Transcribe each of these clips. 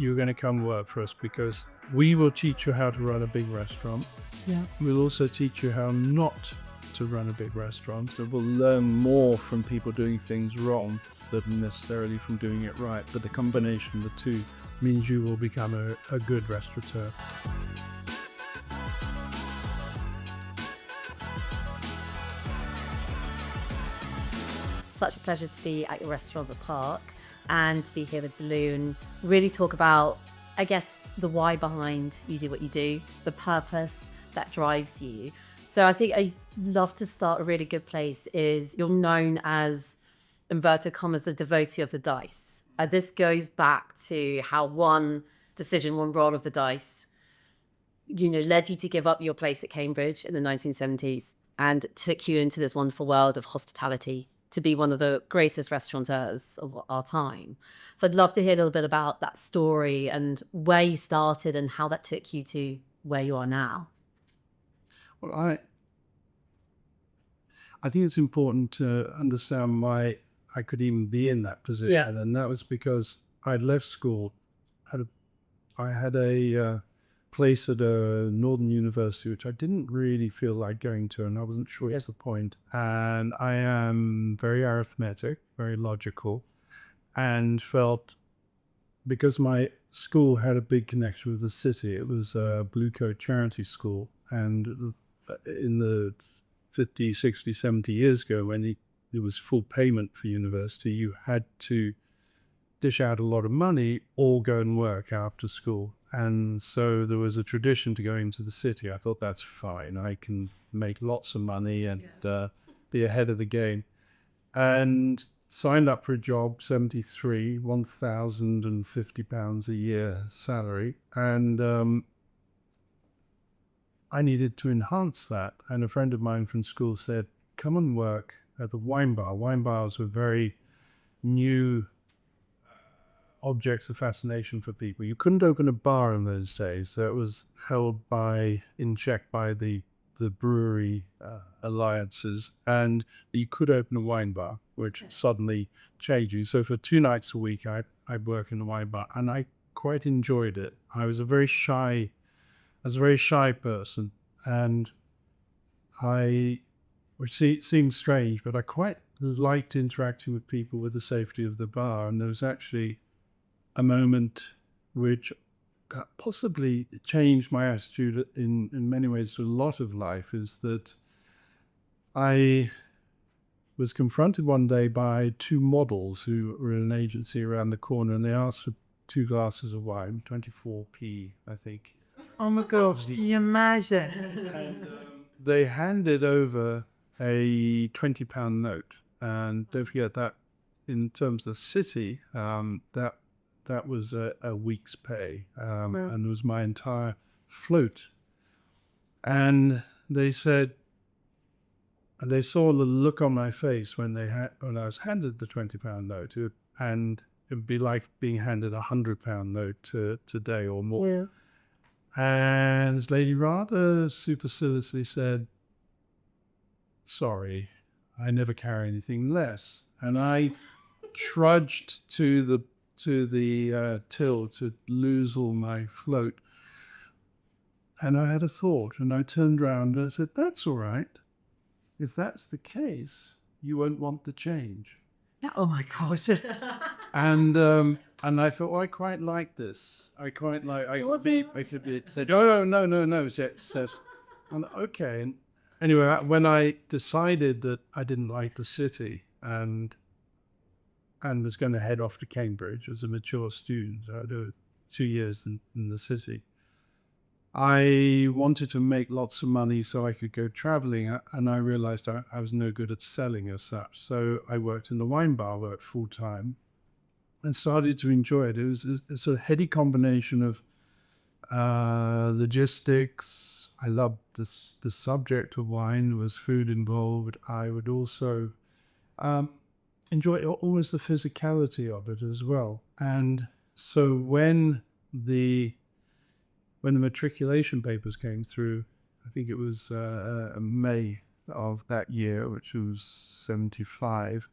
you're going to come work for us because we will teach you how to run a big restaurant. Yeah. We'll also teach you how not to run a big restaurant. So we'll learn more from people doing things wrong than necessarily from doing it right. But the combination of the two means you will become a good restaurateur. Such a pleasure to be at your restaurant at the park and to be here with Belu and really talk about, I guess, the why behind you do what you do, the purpose that drives you. So I think I love to start a really good place is you're known as, inverted commas, the devotee of the dice. This goes back to how one decision, one roll of the dice, led you to give up your place at Cambridge in the 1970s and took you into this wonderful world of hospitality to be one of the greatest restaurateurs of our time. So I'd love to hear a little bit about that story and where you started and how that took you to where you are now. Well, I think it's important to understand why I could even be in that position. Yeah. And that was because I'd left school. I had a place at a northern university, which I didn't really feel like going to, and I wasn't sure it's the point. And I am very arithmetic, very logical, and felt because my school had a big connection with the city, it was a blue coat charity school. And in the 50, 60, 70 years ago, when there was full payment for university, you had to dish out a lot of money or go and work after school. And so there was a tradition to go into the city. I thought, that's fine. I can make lots of money and be ahead of the game. And signed up for a job, 73, £1,050 a year salary. And I needed to enhance that. And a friend of mine from school said, come and work at the wine bar. Wine bars were very new objects of fascination for people. You couldn't open a bar in those days. So it was held in check by the brewery alliances, and you could open a wine bar, which suddenly changed you. So for 2 nights a week, I'd work in a wine bar, and I quite enjoyed it. I was a very shy person, and which seems strange, but I quite liked interacting with people with the safety of the bar. And there was actually a moment which possibly changed my attitude in many ways to a lot of life, is that I was confronted one day by 2 models who were in an agency around the corner, and they asked for 2 glasses of wine, 24p, I think. Oh my gosh, can you imagine? And they handed over a £20 note. And don't forget that in terms of the city, that was a week's pay, and it was my entire float. And they said, and they saw the look on my face when I was handed the £20 note, and it would be like being handed a £100 note today or more. Yeah. And this lady rather superciliously said, sorry, I never carry anything less. And I trudged to the till to lose all my float. And I had a thought, and I turned around and I said, that's all right. If that's the case, you won't want the change. Oh my gosh. And I thought, I quite like this. I said, oh, no. She says, okay. And anyway, when I decided that I didn't like the city and was going to head off to Cambridge as a mature student, I did 2 years in the city, I wanted to make lots of money so I could go traveling, and I realized I was no good at selling as such. So I worked in the wine bar, worked full time, and started to enjoy it. It was a sort of heady combination of logistics. I loved the subject of wine. There was food involved. I would also enjoy almost the physicality of it as well. And so when the matriculation papers came through, I think it was May of that year, which was 75,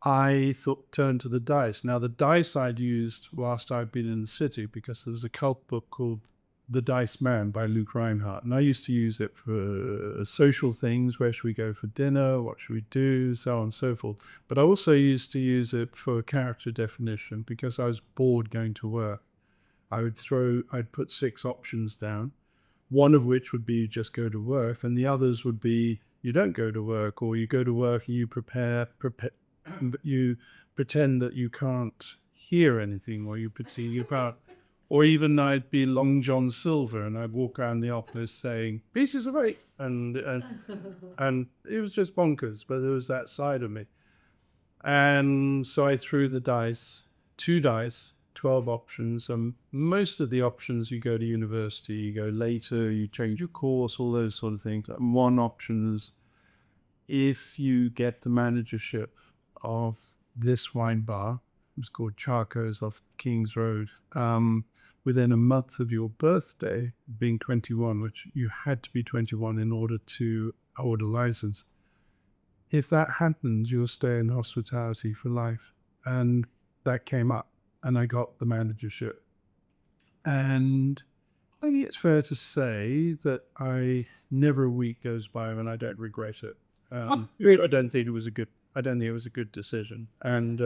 I turned to the dice. Now, the dice I'd used whilst I'd been in the city, because there was a cult book called The Dice Man by Luke Reinhardt. And I used to use it for social things. Where should we go for dinner? What should we do? So on and so forth. But I also used to use it for character definition because I was bored going to work. I'd put 6 options down, one of which would be just go to work, and the others would be you don't go to work, or you go to work and you you pretend that you can't hear anything, or you pretend you can't, or even I'd be Long John Silver and I'd walk around the office saying pieces of 8, and it was just bonkers, but there was that side of me. And so I threw the dice, 2 dice, 12 options, and most of the options you go to university, you go later, you change your course, all those sort of things. And one option is if you get the managership of this wine bar, it was called Charco's off King's Road, within a month of your birthday, being 21, which you had to be 21 in order to hold a license. If that happens, you'll stay in hospitality for life. And that came up, and I got the managership. And I think it's fair to say that never a week goes by when I don't regret it. I don't think it was a good decision. And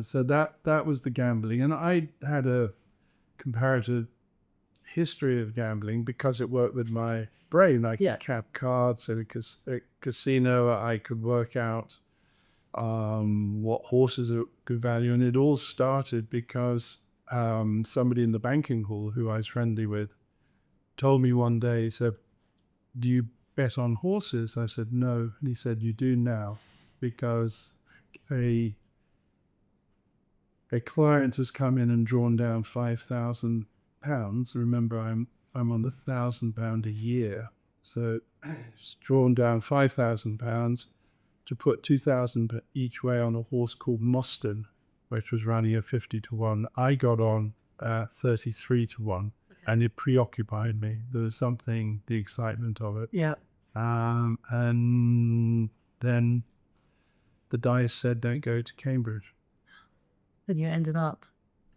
so that was the gambling. And I had a comparative history of gambling because it worked with my brain. I could cap cards at a casino. I could work out what horses are good value. And it all started because somebody in the banking hall who I was friendly with told me one day, he said, "Do you bet on horses?" I said, "No." And he said, "You do now, because a client has come in and drawn down £5,000. Remember, I'm on the £1,000 a year, so it's drawn down £5,000 to put 2,000 each way on a horse called Mostyn, which was running at 50 to 1. I got on 33 to 1, and it preoccupied me. There was something, the excitement of it. Yeah. And then the dice said, don't go to Cambridge. And you ended up?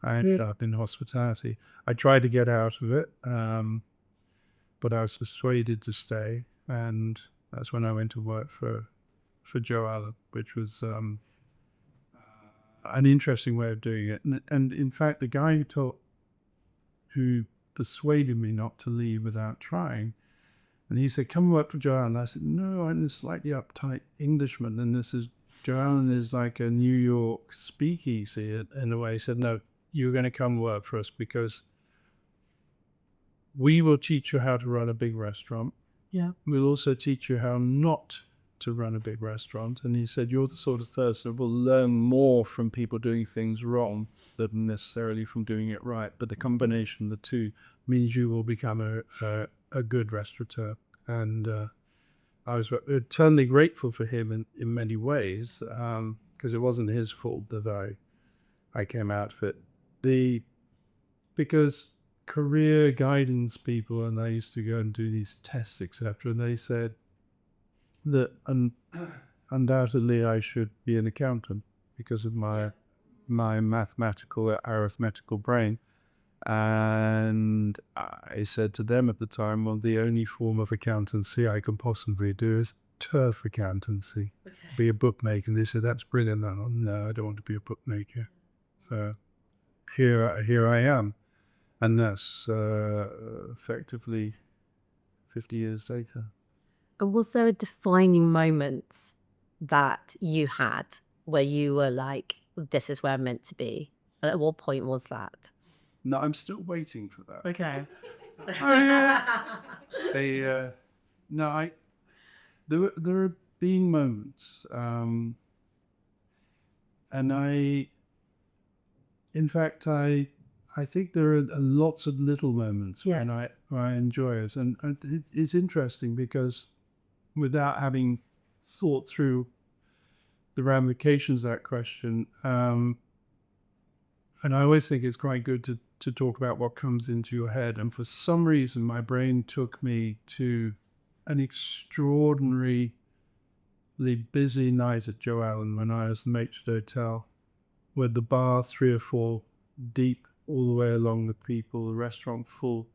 I ended up in hospitality. I tried to get out of it, but I was persuaded to stay. And that's when I went to work for Joe Allen, which was an interesting way of doing it. And in fact, the guy who persuaded me not to leave without trying, and he said, "Come work for Joe Allen." I said, "No, I'm a slightly uptight Englishman, and Joe Allen is like a New York speakeasy in a way." He said, "No, you're going to come work for us because we will teach you how to run a big restaurant. Yeah. We'll also teach you how not to run a big restaurant." And he said, "You're the sort of person who will learn more from people doing things wrong than necessarily from doing it right. But the combination of the two means you will become a good restaurateur." And I was eternally grateful for him in many ways, because it wasn't his fault that I came out of it. Because career guidance people, and I used to go and do these tests, etc., and they said that undoubtedly I should be an accountant because of my mathematical, arithmetical brain. And I said to them at the time, well, the only form of accountancy I can possibly do is turf accountancy, be a bookmaker. And they said, "That's brilliant." No, I don't want to be a bookmaker. So here I am. And that's effectively 50 years later. And was there a defining moment that you had where you were like, this is where I'm meant to be? At what point was that? No, I'm still waiting for that. Okay. There are being moments, and in fact, I think there are lots of little moments when I enjoy it, and it's interesting because without having thought through the ramifications of that question, and I always think it's quite good to talk about what comes into your head. And for some reason, my brain took me to an extraordinary incredibly busy night at Joe Allen when I was the maitre d'hotel, with the bar 3 or 4 deep all the way along the people, the restaurant full,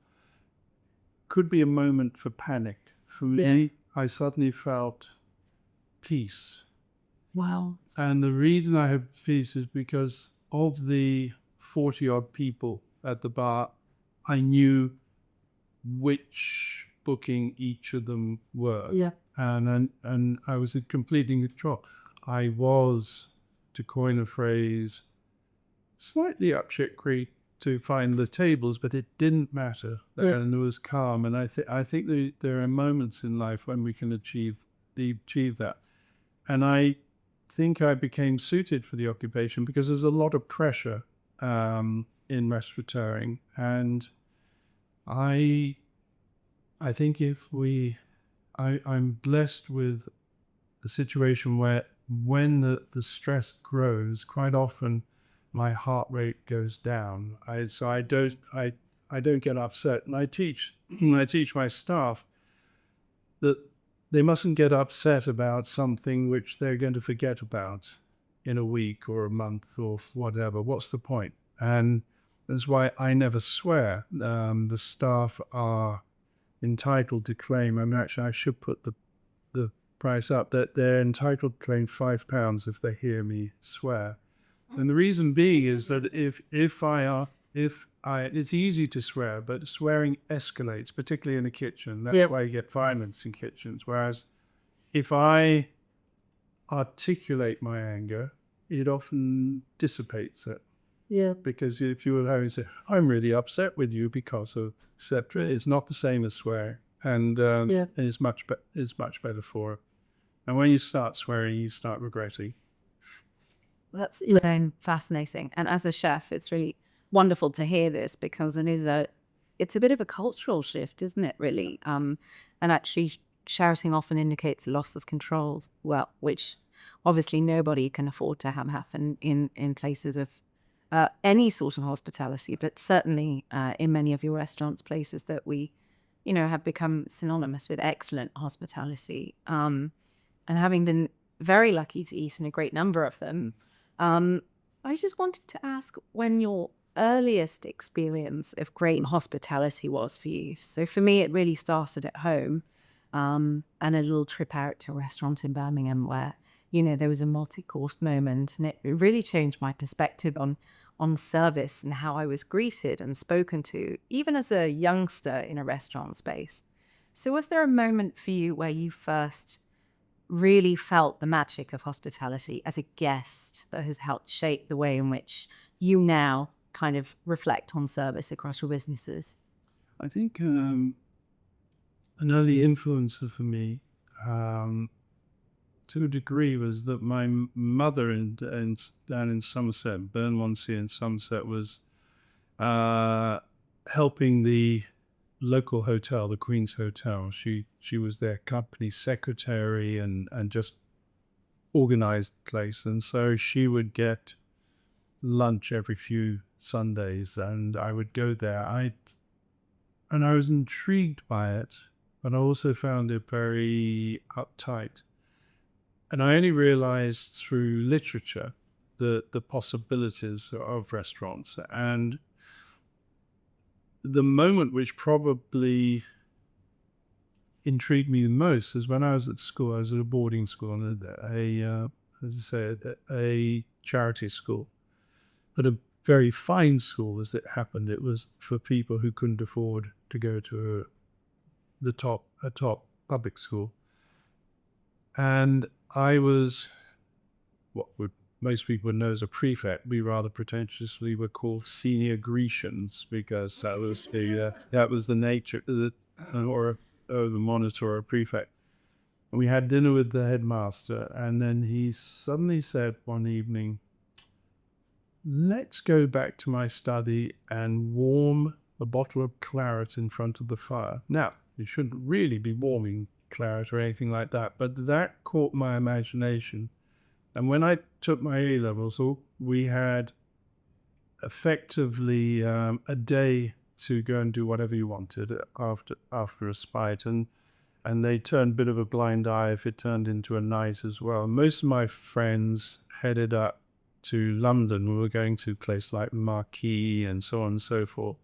could be a moment for panic. For me, I suddenly felt peace. Wow. And the reason I have peace is because of the 40 odd people at the bar, I knew which booking each of them were. Yeah. And I was completely in control. I was, to coin a phrase, slightly up shit creek to find the tables, but it didn't matter. And it was calm. And I think there are moments in life when we can achieve that. And I think I became suited for the occupation because there's a lot of pressure in restaurateuring. And I think I'm blessed with a situation where when the stress grows, quite often my heart rate goes down. I don't get upset, and I teach my staff that they mustn't get upset about something which they're going to forget about in a week or a month or whatever. What's the point? And that's why I never swear. The staff are entitled to claim. I mean, actually, I should put the price up, that they're entitled to claim £5 if they hear me swear. And the reason being is that it's easy to swear, but swearing escalates, particularly in a kitchen. That's why you get violence in kitchens. Whereas if I articulate my anger, it often dissipates it. Yeah. Because if you were having to say, I'm really upset with you because of etc., it's not the same as swearing. And it's much better for it. And when you start swearing, you start regretting. That's fascinating. And as a chef, it's really wonderful to hear this because it's a bit of a cultural shift, isn't it, really? And actually shouting often indicates loss of control, well, which obviously nobody can afford to have happen in places of any sort of hospitality, but certainly in many of your restaurants, places that we, have become synonymous with excellent hospitality. And having been very lucky to eat in a great number of them, I just wanted to ask when your earliest experience of great hospitality was for you. So for me, it really started at home, and a little trip out to a restaurant in Birmingham where, there was a multi-course moment, and it really changed my perspective on service and how I was greeted and spoken to, even as a youngster in a restaurant space. So was there a moment for you where you first really felt the magic of hospitality as a guest that has helped shape the way in which you now kind of reflect on service across your businesses? I think an early influencer for me, to a degree, was that my mother down in Somerset, Burnwansea in Somerset, was helping the local hotel, the Queen's Hotel. She was their company secretary and just organized the place. And so she would get lunch every few Sundays, and I would go there. And I was intrigued by it, but I also found it very uptight. And I only realized through literature the possibilities of restaurants. And the moment which probably intrigued me the most is when I was at school. I was at a boarding school, and a charity school, but a very fine school as it happened. It was for people who couldn't afford to go to a top public school. And I was what most people would know as a prefect. We rather pretentiously were called senior Grecians because that was the nature or the monitor or prefect. And we had dinner with the headmaster, and then he suddenly said one evening, let's go back to my study and warm a bottle of claret in front of the fire. Now, you shouldn't really be warming claret or anything like that, but that caught my imagination. And when I took my A-levels, we had effectively a day to go and do whatever you wanted after a spite. And and they turned a bit of a blind eye if it turned into a night as well. Most of my friends headed up to London. We were going to a place like Marquee and so on and so forth,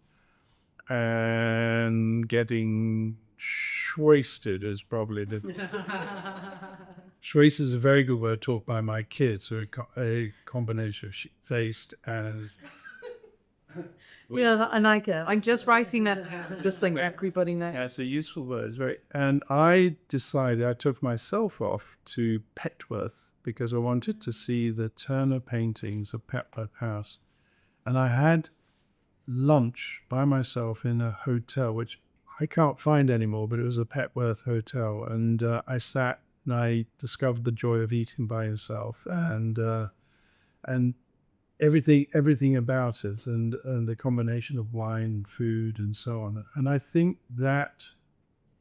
and getting shwasted is probably the shwasted is a very good word taught by my kids, so a combination of faced and Yeah, I like it. I'm just writing that just so everybody knows. yeah, it's a useful word. It's very, and I decided I took myself off to Petworth because I wanted to see the Turner paintings of Petworth House, and I had lunch by myself in a hotel which I can't find anymore, but it was a Petworth hotel, and I sat and I discovered the joy of eating by yourself, and everything about it, and the combination of wine, food, and so on. And I think that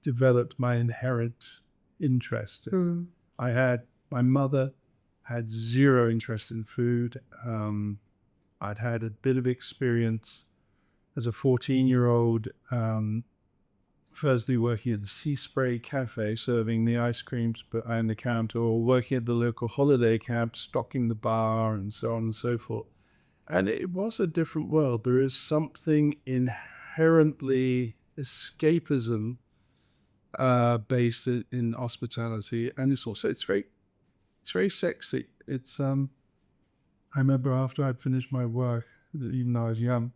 developed my inherent interest. My mother had zero interest in food. I'd had a bit of experience as a 14-year-old, firstly working at the Sea Spray Cafe, serving the ice creams behind the counter, or working at the local holiday camp, stocking the bar, and so on and so forth. And it was a different world. There is something inherently escapism based in hospitality, and it's very sexy. It's I remember after I'd finished my work, even though I was young,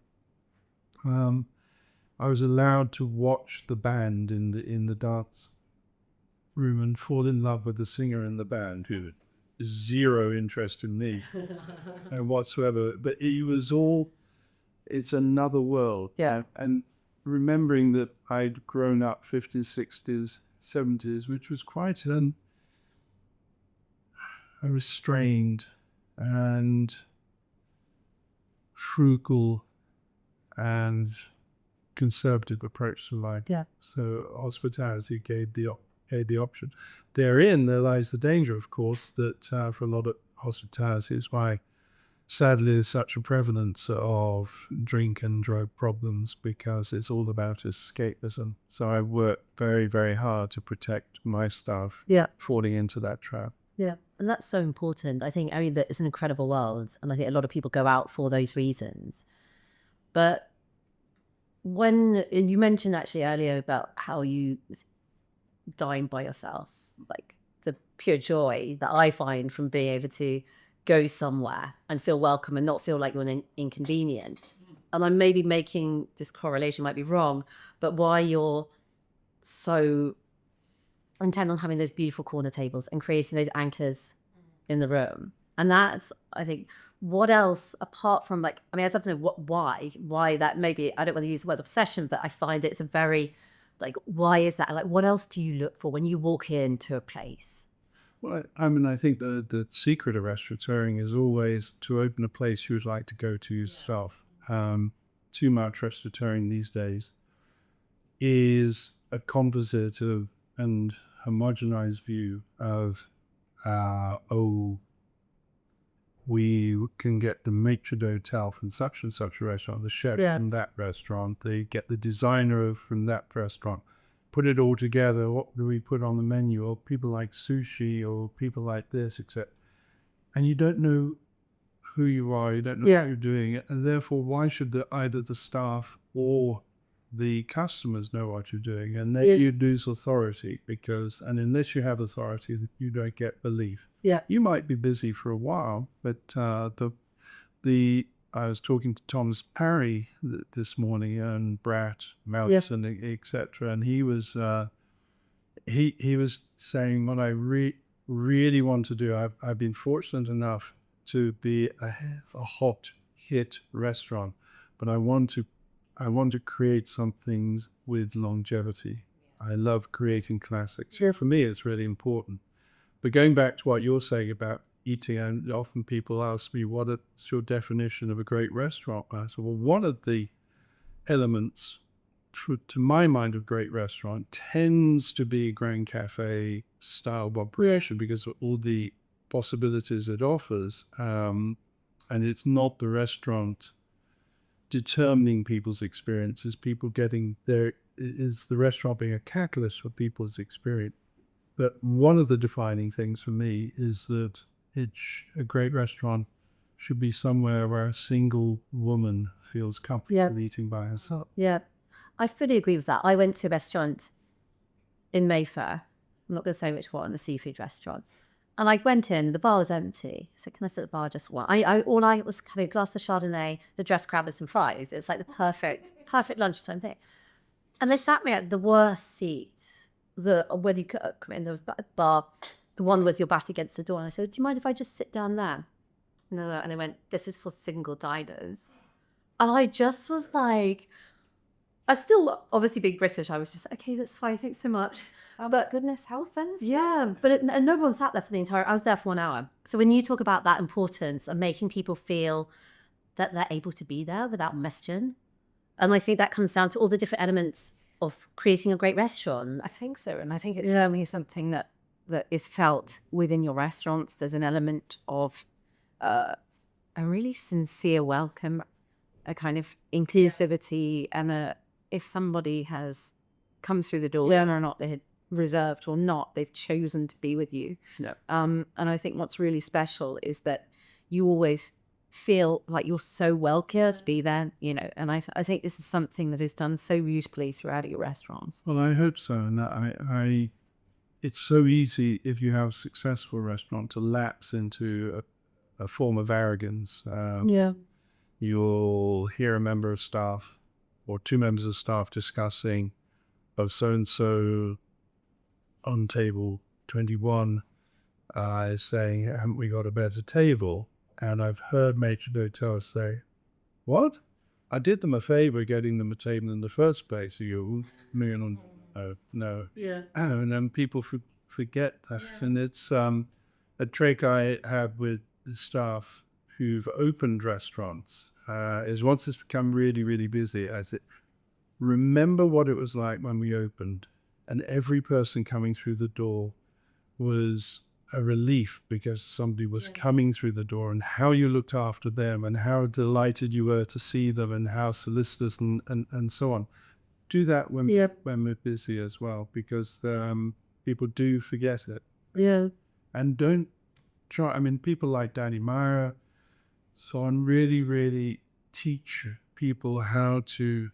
I was allowed to watch the band in the dance room and fall in love with the singer in the band, who had zero interest in me whatsoever. But it's another world. Yeah. And remembering that I'd grown up 50s, 60s, 70s, which was quite a restrained and frugal and conservative approach to life. Yeah. So hospitality gave the option. Therein, there lies the danger, of course, that for a lot of hospitality is why, sadly, there's such a prevalence of drink and drug problems, because it's all about escapism. So I work very, very hard to protect my staff falling into that trap. Yeah, and that's so important. I think, that it's an incredible world, and I think a lot of people go out for those reasons. But when you mentioned actually earlier about how you dine by yourself, like the pure joy that I find from being able to go somewhere and feel welcome and not feel like you're an inconvenient. And I'm maybe making this correlation, might be wrong, but why you're so intent on having those beautiful corner tables and creating those anchors in the room. And that's, I think, what else apart from I'd love to know why that, maybe, I don't want to use the word obsession, but I find it's a very, why is that? What else do you look for when you walk into a place? Well, I think the secret of restaurateuring is always to open a place you would like to go to yourself. Too much restaurateuring these days is a composite of and homogenized view of, we can get the maitre d'hotel from such and such a restaurant, the chef from that restaurant, they get the designer from that restaurant, put it all together. What do we put on the menu? Or people like sushi, or people like this, etc. And you don't know who you are, you don't know how you're doing it, and therefore why should either the staff or the customers know what you're doing? And then you lose authority, and unless you have authority, you don't get belief. You might be busy for a while, but I was talking to Thomas Parry this morning, and Brat, Melton, etc., and he was saying, what I really want to do, I've been fortunate enough to be a hot hit restaurant, but I want to create some things with longevity. I love creating classics. For me, it's really important. But going back to what you're saying about eating, and often people ask me, what's your definition of a great restaurant? I said, well, one of the elements, to my mind, of great restaurant tends to be Grand Cafe style operation, because of all the possibilities it offers. And it's not the restaurant determining people's experiences, people getting is the restaurant being a catalyst for people's experience. But one of the defining things for me is that a great restaurant should be somewhere where a single woman feels comfortable eating by herself. Yeah, I fully agree with that. I went to a restaurant in Mayfair. I'm not going to say which one, a seafood restaurant. And I went in, the bar was empty. I said, can I sit at the bar just one? All I was having a glass of Chardonnay, the dressed crab and some fries. It's like the perfect lunchtime thing. And they sat me at the worst seat. When you come in, there was a bar, the one with your back against the door. And I said, do you mind if I just sit down there? No. And they went, this is for single diners. And I just was like, I still, obviously being British, I was just, okay, that's fine, thanks so much. But goodness, how offensive. Yeah, but and no one sat there for the entire, I was there for 1 hour. So when you talk about that importance of making people feel that they're able to be there without question, and I think that comes down to all the different elements of creating a great restaurant. I think so. And I think it's certainly something that is felt within your restaurants. There's an element of a really sincere welcome, a kind of inclusivity, and if somebody has come through the door, whether or not they're reserved or not, they've chosen to be with you. Yeah. And I think what's really special is that you always feel like you're so welcome to be there, and I think this is something that is done so beautifully throughout your restaurants. Well, I hope so. And it's so easy if you have a successful restaurant to lapse into a form of arrogance. You'll hear a member of staff or two members of staff discussing, oh, so-and-so on table 21 is saying, haven't we got a better table? And I've heard maitre d'hotel say, what? I did them a favor getting them a table in the first place. You no. Yeah. And then people forget that. Yeah. And it's a trick I have with the staff who've opened restaurants is once it's become really, really busy, remember what it was like when we opened, and every person coming through the door was a relief because somebody was coming through the door, and how you looked after them and how delighted you were to see them and how solicitous and so on. Do that when we're busy as well, because people do forget it. Yeah. And don't try, people like Danny Meyer, so on, really, really teach people how to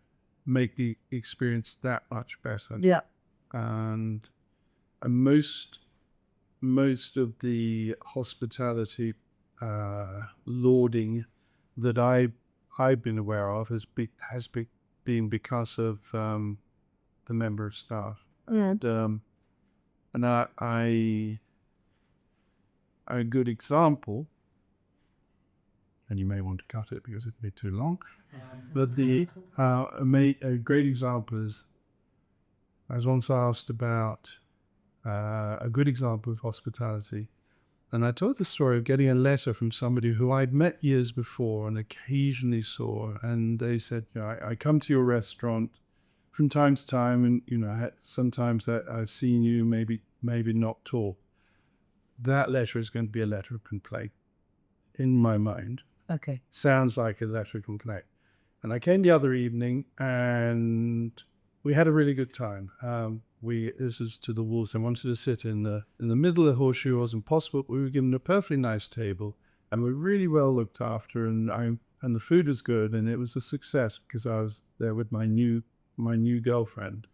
make the experience that much better. Yeah. And most of the hospitality lauding that I've been aware of has been because of the member of staff. And a good example, and you may want to cut it because it'd be too long, but a great example is, I was once asked about a good example of hospitality, and I told the story of getting a letter from somebody who I'd met years before and occasionally saw, and they said, I come to your restaurant from time to time, and sometimes I've seen you, maybe not talk. That letter is going to be a letter of complaint in my mind. Okay. Sounds like a letter of complaint. And I came the other evening and we had a really good time. This is to the Wolves. I wanted to sit in the middle of the horseshoe. It wasn't possible, but we were given a perfectly nice table and we were really well looked after, and the food was good, and it was a success because I was there with my new girlfriend.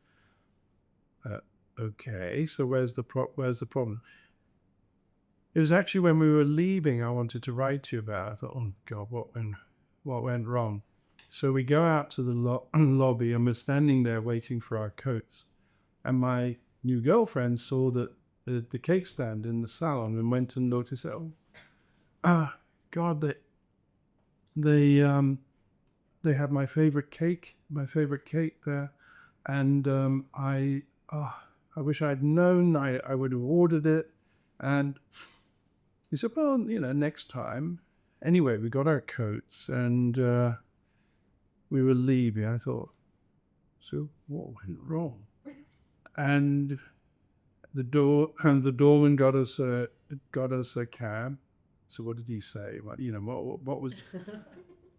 Okay, so where's the problem? It was actually when we were leaving, I wanted to write to you about. I thought, oh God, what went wrong? So we go out to the lobby and we're standing there waiting for our coats. And my new girlfriend saw that the cake stand in the salon and went and looked and said, oh, God, they have my favorite cake there. And I wish I'd known, I would have ordered it. And he said, well, next time. Anyway, we got our coats and we were leaving. I thought, so what went wrong? And the doorman got us a cab. So what did he say? What was?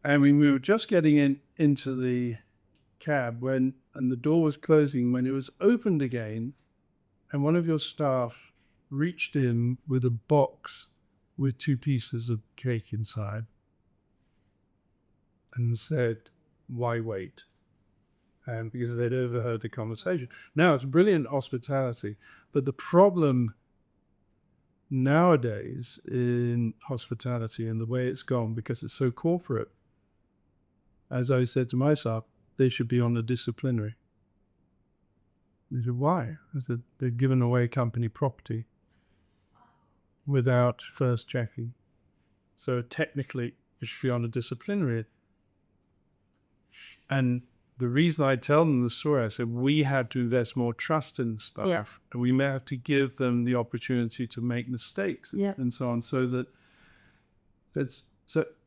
I mean, we were just getting into the cab and the door was closing when it was opened again, and one of your staff reached in with a box with 2 pieces of cake inside and said, "Why wait?" And because they'd overheard the conversation. Now, it's brilliant hospitality, but the problem nowadays in hospitality and the way it's gone, because it's so corporate, as I said to myself, they should be on the disciplinary. They said, why? I said, they've given away company property without first checking. So technically, it should be on a disciplinary. And the reason I tell them the story, I said, we had to invest more trust in staff. Yeah. And we may have to give them the opportunity to make mistakes Yeah. and so on. So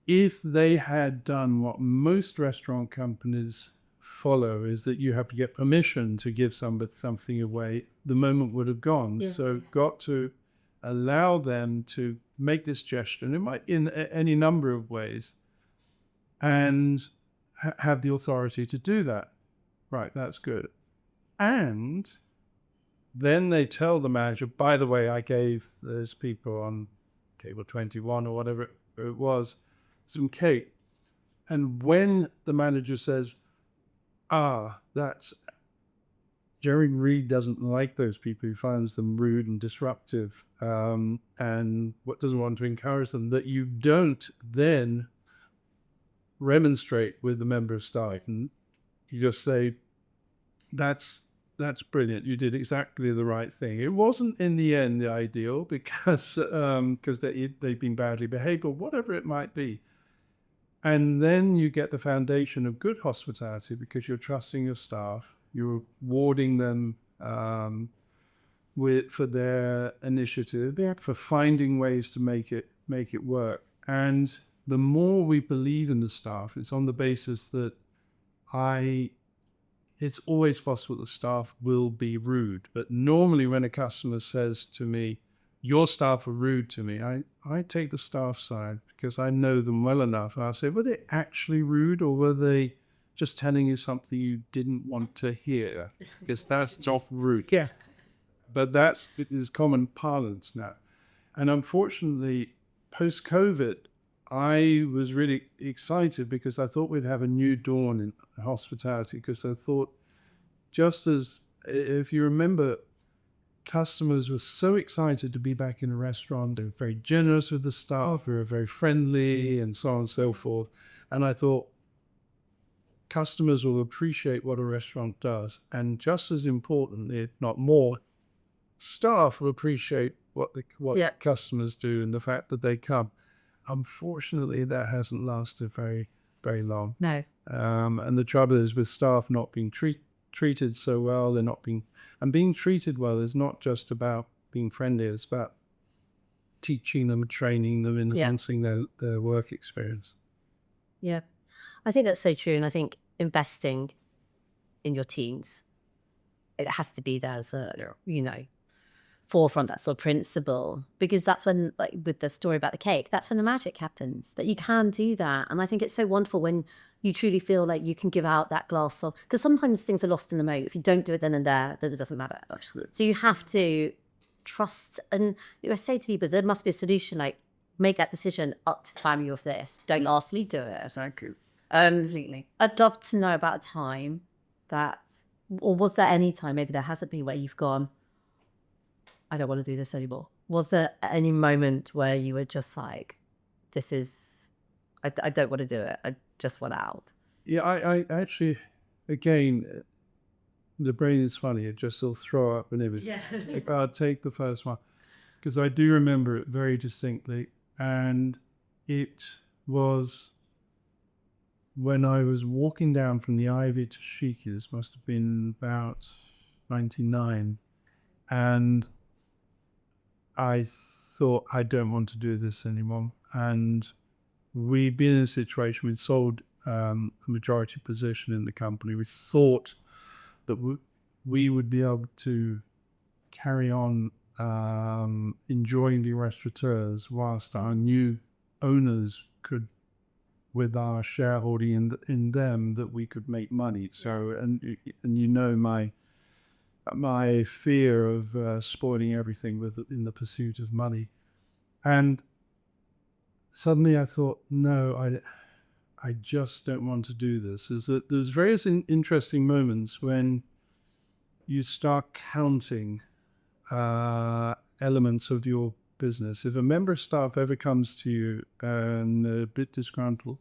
if they had done what most restaurant companies follow, is that you have to get permission to give somebody something away, the moment would have gone. Yeah. So got to allow them to make this gesture, and it might in any number of ways, and have the authority to do that. Right, that's good. And then they tell the manager, by the way, I gave those people on table 21 or whatever it was some cake. And when the manager says, that's Jerry Reed doesn't like those people, he finds them rude and disruptive, and what doesn't want to encourage them, that you don't then remonstrate with the member of staff, and you just say, that's brilliant, you did exactly the right thing. It wasn't in the end the ideal because they've been badly behaved or whatever it might be. And then you get the foundation of good hospitality because you're trusting your staff, you're rewarding them for their initiative, for finding ways to make it work. And the more we believe in the staff, it's on the basis that it's always possible the staff will be rude. But normally when a customer says to me, your staff are rude to me, I take the staff side because I know them well enough. I'll say, were they actually rude, or were they just telling you something you didn't want to hear? Because that's just rude. Yeah. But it is common parlance now. And unfortunately, post-COVID, I was really excited because I thought we'd have a new dawn in hospitality, because I thought, just as, if you remember, customers were so excited to be back in a restaurant. They were very generous with the staff, they were very friendly, and so on and so forth. And I thought, customers will appreciate what a restaurant does. And just as importantly, if not more, staff will appreciate what customers do and the fact that they come. Unfortunately, that hasn't lasted very, very long. No. And the trouble is with staff not being treated so well, being treated well is not just about being friendly, it's about teaching them, training them, enhancing their work experience. Yeah. I think that's so true. And I think investing in your teams, it has to be there as a, forefront, that sort of principle, because that's when, like with the story about the cake, that's when the magic happens, that you can do that. And I think it's so wonderful when you truly feel like you can give out that glass of, because sometimes things are lost in the moment. If you don't do it then and there, then it doesn't matter. So you have to trust. And I say to people, there must be a solution, like make that decision up to the value of this. Don't lastly do it. Thank you. Completely. I'd love to know about a time or was there any time, maybe there hasn't been, where you've gone, I don't want to do this anymore? Was there any moment where you were just like, I don't want to do it, I just want out? Yeah, I actually, again, the brain is funny. It just will throw up and everything. Yeah. I'll take the first one because I do remember it very distinctly. And it was when I was walking down from the Ivy to Shiki. This must have been about 99. And I thought, I don't want to do this anymore. And we'd been in a situation, we'd sold a majority position in the company. We thought that we would be able to carry on enjoying the restaurateurs whilst our new owners could with our shareholding in them that we could make money. So, and you know my fear of spoiling everything in the pursuit of money. And suddenly I thought, no, I just don't want to do this. Is that there's various interesting moments when you start counting elements of your business. If a member of staff ever comes to you and they're a bit disgruntled,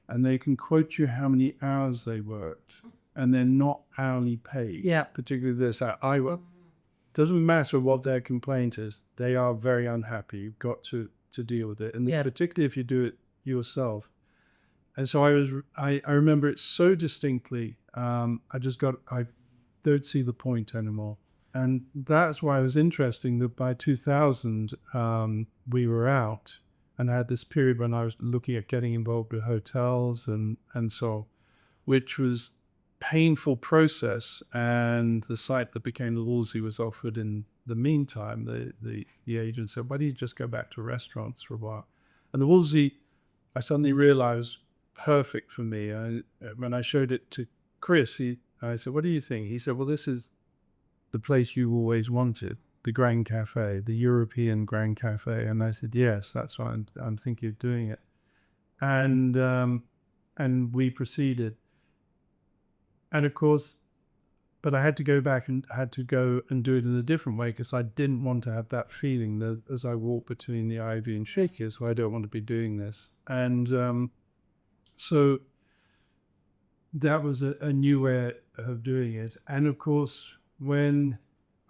and they can quote you how many hours they worked, and they're not hourly paid. Yeah. Particularly this, doesn't matter what their complaint is, they are very unhappy. You've got to deal with it, and particularly if you do it yourself. And so I remember it so distinctly. I don't see the point anymore. And that's why it was interesting that by 2000, we were out and I had this period when I was looking at getting involved with hotels and so, which was painful process. And the site that became the Wolsey was offered in the meantime. The agent said, why don't you just go back to restaurants for a while? And the Wolsey, I suddenly realized, perfect for me. When I showed it to Chris, I said, what do you think? He said, well, this is the place you always wanted, the Grand Cafe, the European Grand Cafe. And I said, yes, that's why I'm thinking of doing it. And we proceeded. And of course, but I had to go back and do it in a different way because I didn't want to have that feeling that as I walk between the ivy and shakers, well, I don't want to be doing this. And so that was a new way of doing it. And of course,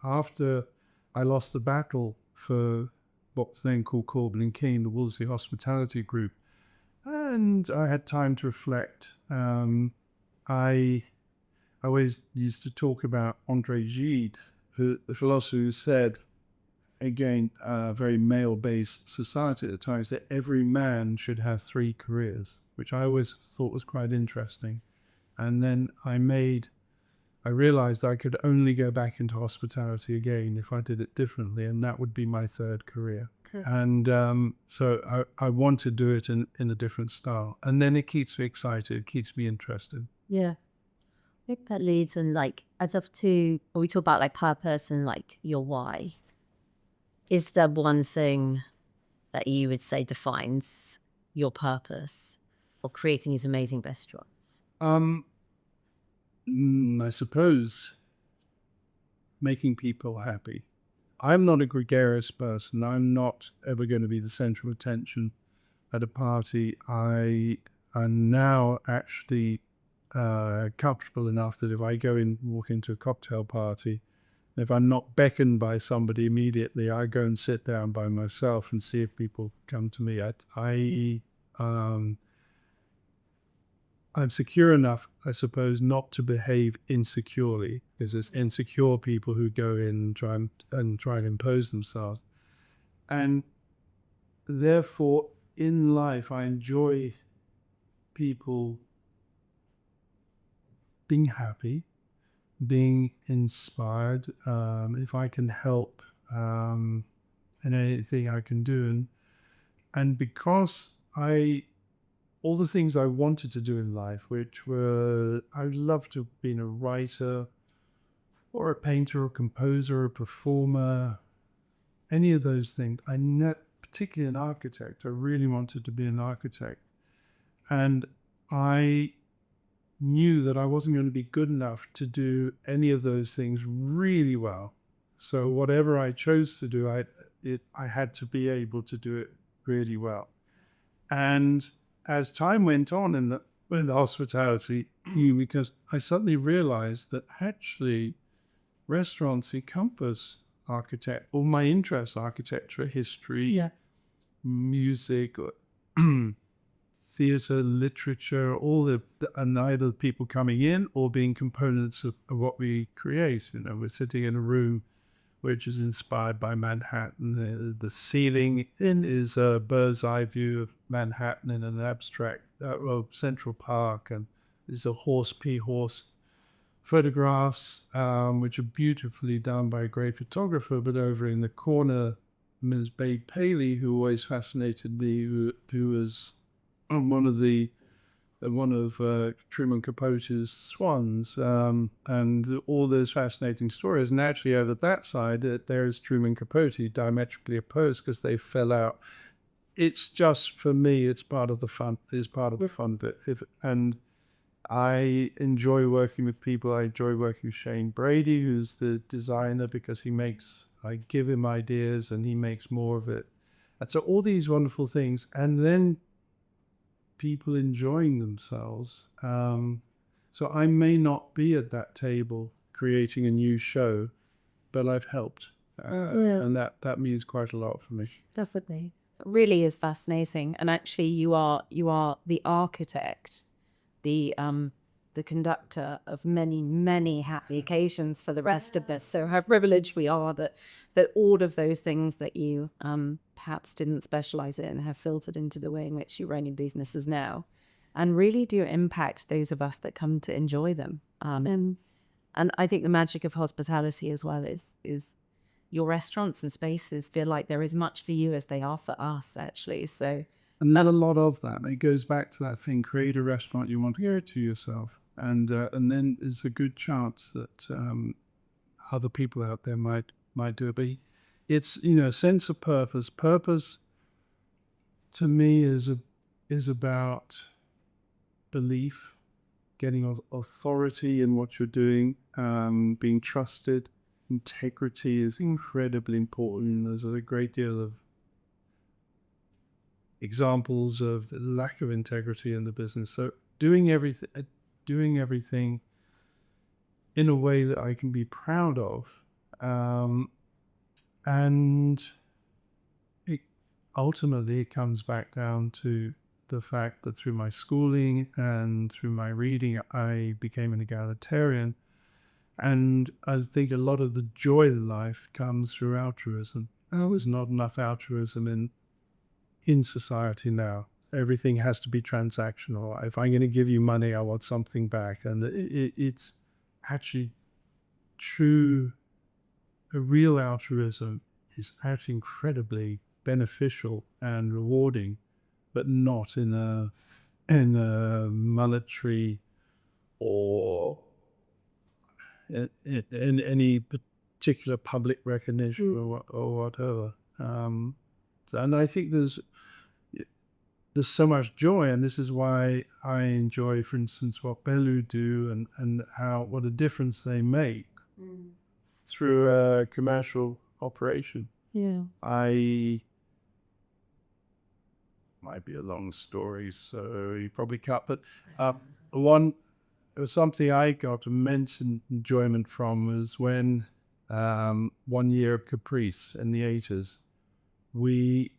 after I lost the battle for what was then called Corbin and King, the Wolsey Hospitality Group, and I had time to reflect, I always used to talk about André Gide, the philosopher who said, again, a very male-based society at the time, that every man should have 3 careers, which I always thought was quite interesting. And then I realized I could only go back into hospitality again if I did it differently, and that would be my 3rd career. Okay. And so I want to do it in a different style. And then it keeps me excited, it keeps me interested. Yeah. I think that leads on, like, I'd love to, when we talk about like purpose and like your why, is there one thing that you would say defines your purpose for creating these amazing restaurants? I suppose making people happy. I'm not a gregarious person. I'm not ever going to be the center of attention at a party. I am now actually comfortable enough that if I walk into a cocktail party, if I'm not beckoned by somebody immediately, I go and sit down by myself and see if people come to me. I'm secure enough, I suppose, not to behave insecurely, because there's insecure people who go in and try and impose themselves. And therefore, in life, I enjoy people being happy, being inspired. If I can help in anything I can do, and because all the things I wanted to do in life, which were, I would love to have been a writer or a painter or composer or performer, any of those things. Particularly an architect. I really wanted to be an architect. And I knew that I wasn't going to be good enough to do any of those things really well. So whatever I chose to do, I had to be able to do it really well. And as time went on in the hospitality, because I suddenly realized that actually restaurants encompass all my interests, architecture, history, music, theatre, literature, and either people coming in or being components of what we create. We're sitting in a room which is inspired by Manhattan. The ceiling is a bird's eye view of Manhattan in an abstract, Central Park, and there's a horse photographs, which are beautifully done by a great photographer. But over in the corner, Ms. Babe Paley, who always fascinated me, who was one of the one of Truman Capote's swans, and all those fascinating stories. And actually, over that side, there's Truman Capote, diametrically opposed because they fell out. It's just, for me, it's part of the fun. It's part of the fun bit. And I enjoy working with people. I enjoy working with Shane Brady, who's the designer, because I give him ideas and he makes more of it. And so all these wonderful things. And then people enjoying themselves. So I may not be at that table creating a new show, but I've helped. And that means quite a lot for me. Definitely. It really is fascinating. And actually you are the architect, the conductor of many, many happy occasions for the rest of us. So how privileged we are that all of those things that you perhaps didn't specialize in have filtered into the way in which you run your businesses now, and really do impact those of us that come to enjoy them. And I think the magic of hospitality as well is your restaurants and spaces feel like they're as much for you as they are for us, actually. So. And not a lot of that. It goes back to that thing: create a restaurant you want to go to yourself, and then there's a good chance that other people out there might do it. But it's, a sense of purpose. Purpose to me is about belief, getting authority in what you're doing, being trusted. Integrity is incredibly important. There's a great deal of examples of lack of integrity in the business. So doing everything in a way that I can be proud of, and ultimately it comes back down to the fact that through my schooling and through my reading, I became an egalitarian, and I think a lot of the joy of life comes through altruism. There's not enough altruism in society now. Everything has to be transactional. If I'm going to give you money, I want something back. And it's actually true. A real altruism is actually incredibly beneficial and rewarding, but not in a monetary or in any particular public recognition or whatever. And I think there's so much joy, and this is why I enjoy, for instance, what Belu do and what a difference they make through a commercial operation. Yeah. Might be a long story, so you probably cut, but it was something I got immense enjoyment from was when 1 year of Caprice in the 80s, we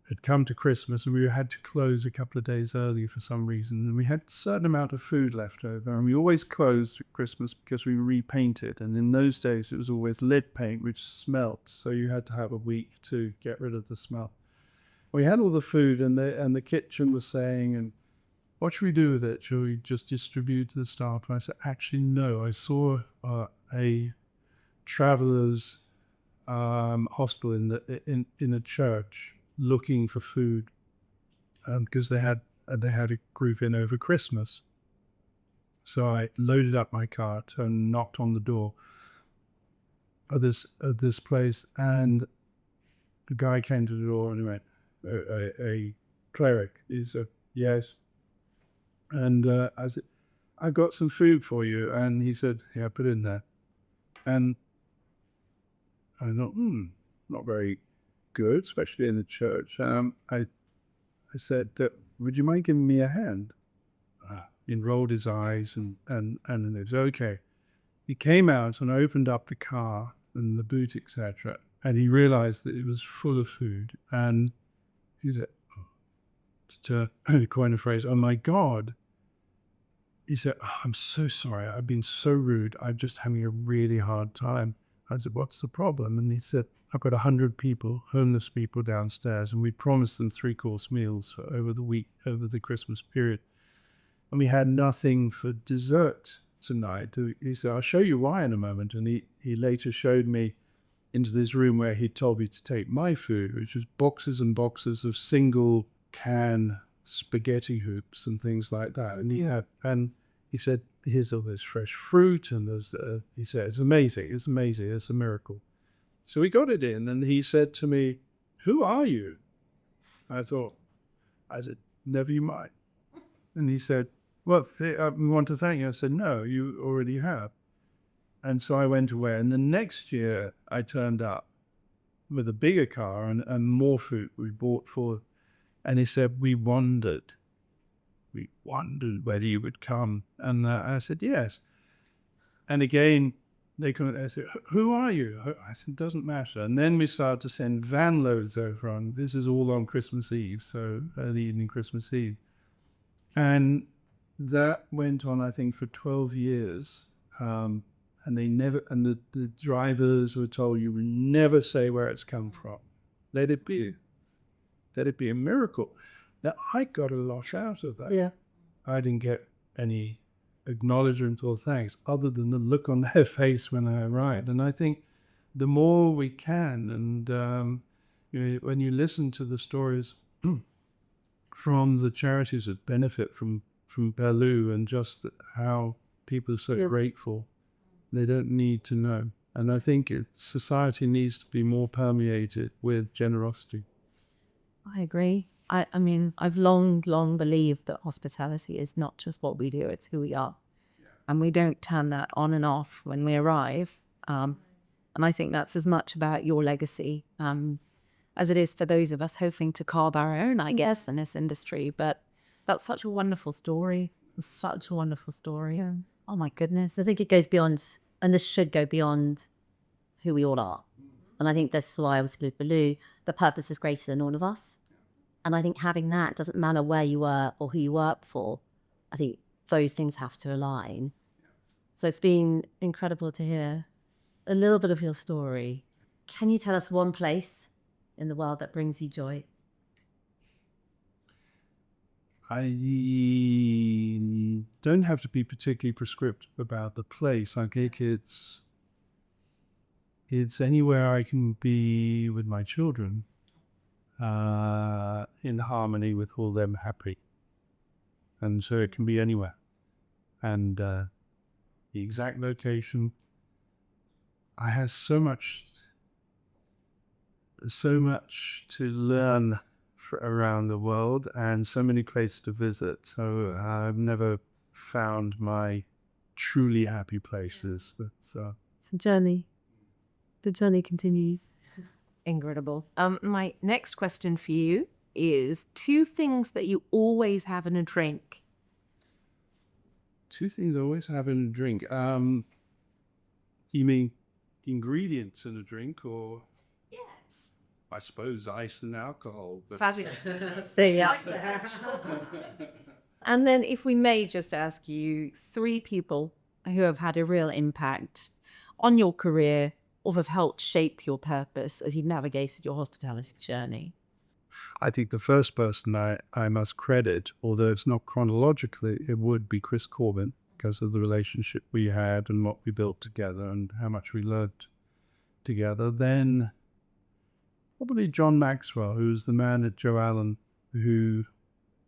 had come to Christmas and we had to close a couple of days early for some reason, and we had a certain amount of food left over, and we always closed at Christmas because we repainted, and in those days it was always lead paint which smelt, so you had to have a week to get rid of the smell. We had all the food, and the kitchen was saying, and what should we do with it? Should we just distribute to the staff? And I said, actually no, I saw a travelers hostel in a church looking for food, because they had a group in over Christmas. So I loaded up my cart and knocked on the door of this place, and the guy came to the door and he went, a cleric? He said, yes. And I said, I've got some food for you. And he said, yeah, put it in there. And I thought, not very good, especially in the church. I said, would you mind giving me a hand? He rolled his eyes and it was okay. He came out and opened up the car and the boot, etc. And he realized that it was full of food. And he said, to coin a phrase, oh my God. He said, I'm so sorry. I've been so rude. I'm just having a really hard time. I said, what's the problem? And he said, I've got 100 people, homeless people downstairs, and we promised them 3-course meals over the Christmas period. And we had nothing for dessert tonight. He said, I'll show you why in a moment. And he later showed me into this room where he told me to take my food, which was boxes and boxes of single can spaghetti hoops and things like that. And he said, here's all this fresh fruit, and he said, it's amazing, it's a miracle. So we got it in, and he said to me, who are you? I said, never you mind. And he said, well, we want to thank you. I said, no, you already have. And so I went away, and the next year I turned up with a bigger car and more fruit we bought for. And he said, we wondered whether you would come. And I said, yes. And again, they said, who are you? I said, it doesn't matter. And then we started to send van loads over on, this is all on Christmas Eve, so early evening Christmas Eve. And that went on, I think, for 12 years. And the drivers were told, you will never say where it's come from. Let it be a miracle. Now, I got a lot out of that. Yeah. I didn't get any acknowledgement or thanks other than the look on their face when I arrived. And I think the more we can, and when you listen to the stories from the charities that benefit from Belu, and just how people are so grateful, they don't need to know. And I think society needs to be more permeated with generosity. I agree. I mean, I've long believed that hospitality is not just what we do, it's who we are. Yeah. And we don't turn that on and off when we arrive. And I think that's as much about your legacy as it is for those of us hoping to carve our own, I guess, in this industry. But that's such a wonderful story. Such a wonderful story. Yeah. Oh, my goodness. I think it goes beyond, and this should go beyond who we all are. And I think that's why I was with Belu, the purpose is greater than all of us. And I think having that, doesn't matter where you work or who you work for, I think those things have to align. So it's been incredible to hear a little bit of your story. Can you tell us one place in the world that brings you joy? I don't have to be particularly prescriptive about the place. I think it's anywhere I can be with my children, in harmony with all them happy. And so it can be anywhere. And the exact location, I have so much to learn around the world and so many places to visit. So I've never found my truly happy places. But it's a journey. The journey continues. Incredible. My next question for you is 2 things that you always have in a drink. 2 things I always have in a drink. You mean ingredients in a drink, or? Yes. I suppose ice and alcohol. But Fabulous. So, yeah. And then if we may just ask you 3 people who have had a real impact on your career or have helped shape your purpose as you've navigated your hospitality journey. I think the first person I must credit, although it's not chronologically, it would be Chris Corbin, because of the relationship we had and what we built together and how much we learned together. Then probably John Maxwell, who's the man at Joe Allen who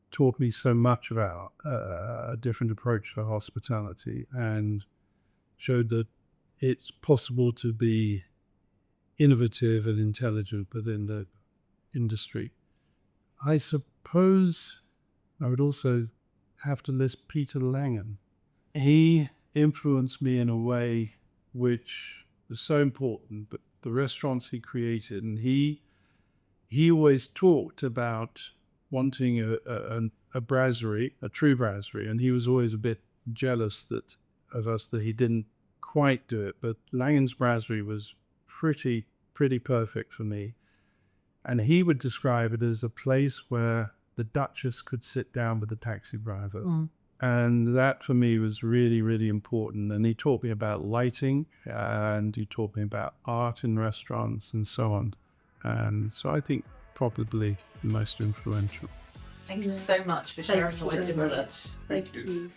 taught me so much about a different approach to hospitality and showed that it's possible to be innovative and intelligent within the industry. I suppose I would also have to list Peter Langen. He influenced me in a way which was so important, but the restaurants he created, and he always talked about wanting a brasserie, a true brasserie, and he was always a bit jealous of us that he didn't quite do it. But Langen's brasserie was pretty perfect for me, and he would describe it as a place where the Duchess could sit down with the taxi driver. And that for me was really important. And he taught me about lighting, and he taught me about art in restaurants and so on. And so I think probably the most influential. Thank you so much for sharing your wisdom with us. Thank you.